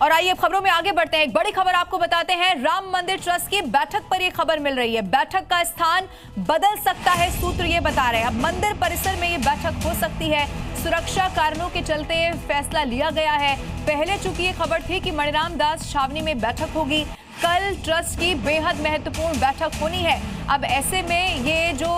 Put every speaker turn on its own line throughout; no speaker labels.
और आइए अब खबरों में आगे बढ़ते हैं। एक बड़ी खबर आपको बताते हैं, राम मंदिर ट्रस्ट की बैठक पर यह खबर मिल रही है। बैठक का स्थान बदल सकता है, सूत्र ये बता रहे हैं। अब मंदिर परिसर में ये बैठक हो सकती है। सुरक्षा कारणों के चलते फैसला लिया गया है। पहले चूंकि ये खबर थी कि मणिराम दास छावनी में बैठक होगी, कल ट्रस्ट की बेहद महत्वपूर्ण बैठक होनी है। अब ऐसे में ये जो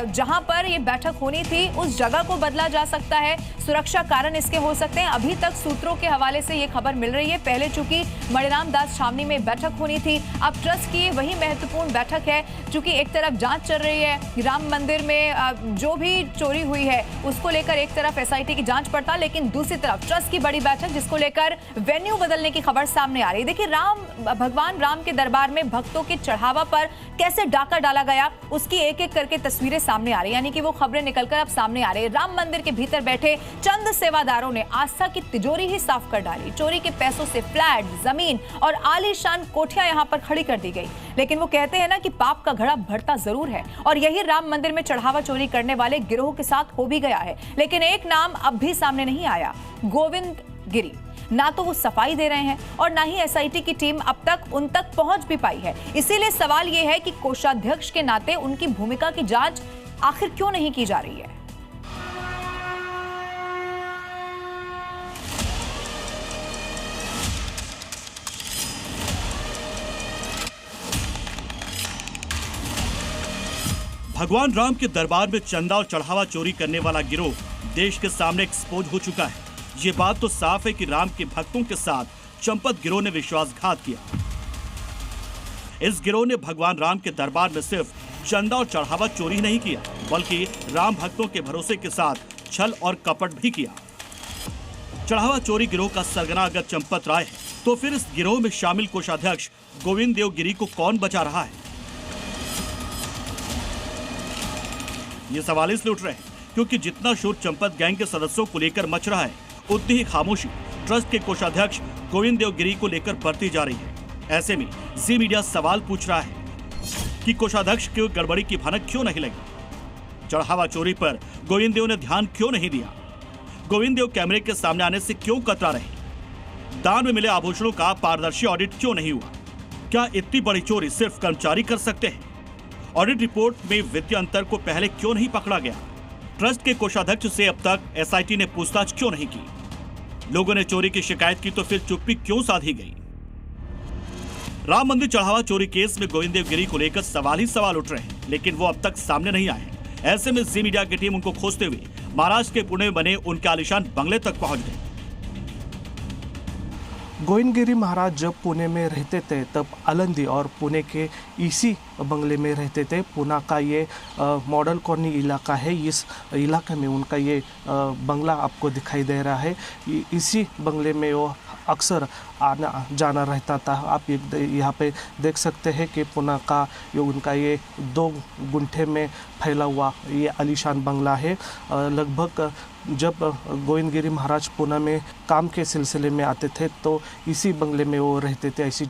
जहां पर ये बैठक होनी थी उस जगह को बदला जा सकता है। सुरक्षा कारण इसके हो सकते हैं। अभी तक सूत्रों के हवाले से ये खबर मिल रही है। पहले चूंकि मणिराम दास छावनी में बैठक होनी थी, अब ट्रस्ट की वही महत्वपूर्ण बैठक है। चूंकि एक तरफ जांच चल रही है राम मंदिर में जो भी चोरी हुई है उसको लेकर, एक तरफ एसआईटी की जांच पड़ताल, लेकिन दूसरी तरफ ट्रस्ट की बड़ी बैठक जिसको लेकर वेन्यू बदलने की खबर सामने आ रही है। देखिए, भगवान राम के दरबार में भक्तों के चढ़ावा पर कैसे डाका डाला गया उसकी एक एक करके तस्वीरें सामने आ रही है, यानी कि वो खबरें निकलकर अब सामने आ रही है। राम मंदिर के भीतर बैठे चंद सेवादारों ने आस्था की तिजोरी ही साफ कर डाली। चोरी के पैसों से फ्लैट, जमीन और आलीशान कोठियां यहां पर खड़ी कर दी गई। लेकिन वो कहते हैं ना कि पाप का घड़ा भरता जरूर है, और यही राम मंदिर में चढ़ावा चोरी करने वाले गिरोह के साथ हो भी गया है। लेकिन एक नाम अब भी सामने नहीं आया, गोविंद गिरी। ना तो वो सफाई दे रहे हैं और ना ही एसआईटी की टीम अब तक उन तक पहुंच भी पाई है। इसीलिए सवाल ये है कि कोषाध्यक्ष के नाते उनकी भूमिका की जांच आखिर क्यों नहीं की जा रही है।
भगवान राम के दरबार में चंदा और चढ़ावा चोरी करने वाला गिरोह देश के सामने एक्सपोज हो चुका है। ये बात तो साफ है कि राम के भक्तों के साथ चंपत गिरोह ने विश्वासघात किया। इस गिरोह ने भगवान राम के दरबार में सिर्फ चंदा और चढ़ावा चोरी नहीं किया, बल्कि राम भक्तों के भरोसे के साथ छल और कपट भी किया। चढ़ावा चोरी गिरोह का सरगना अगर चंपत राय है, तो फिर इस गिरोह में शामिल कोषाध्यक्ष गोविंद देव गिरी को कौन बचा रहा है? ये सवाल इसलिए उठ रहे हैं क्योंकि जितना शोर चंपत गैंग के सदस्यों को लेकर मच रहा है, उतनी ही खामोशी ट्रस्ट के कोषाध्यक्ष गोविंद देव गिरी को लेकर बढ़ती जा रही है। ऐसे में जी मीडिया सवाल पूछ रहा है कि कोषाध्यक्ष को गड़बड़ी की भनक क्यों नहीं लगी? चढ़ावा चोरी पर गोविंद देव ने ध्यान क्यों नहीं दिया? गोविंद देव कैमरे के सामने आने से क्यों कतरा रहे? दान में मिले आभूषणों का पारदर्शी ऑडिट क्यों नहीं हुआ? क्या इतनी बड़ी चोरी सिर्फ कर्मचारी कर सकते हैं? ऑडिट रिपोर्ट में वित्तीय अंतर को पहले क्यों नहीं पकड़ा गया? ट्रस्ट के कोषाध्यक्ष से अब तक एसआईटी ने पूछताछ क्यों नहीं की? लोगों ने चोरी की शिकायत की तो फिर चुप्पी क्यों साधी गई? राम मंदिर चढ़ावा चोरी केस में गोविंद देव गिरी को लेकर सवाल ही सवाल उठ रहे हैं, लेकिन वो अब तक सामने नहीं आए। ऐसे में जी मीडिया की टीम उनको खोजते हुए महाराष्ट्र के पुणे में बने उनके आलीशान बंगले तक पहुंच गई।
गोविंद गिरी महाराज जब पुणे में रहते थे तब आलंदी और पुणे के इसी बंगले में रहते थे। पुणे का ये मॉडल कॉलोनी इलाका है, इस इलाके में उनका ये बंगला आपको दिखाई दे रहा है। इसी बंगले में वो अक्सर आना जाना रहता था। आप यहाँ पे देख सकते हैं कि पुणे का उनका ये 2 गुंठे में फैला हुआ ये आलीशान बंगला है। लगभग जब गोविंद गिरी महाराज पुणे में काम के सिलसिले में आते थे तो इसी बंगले में वो रहते थे। ऐसी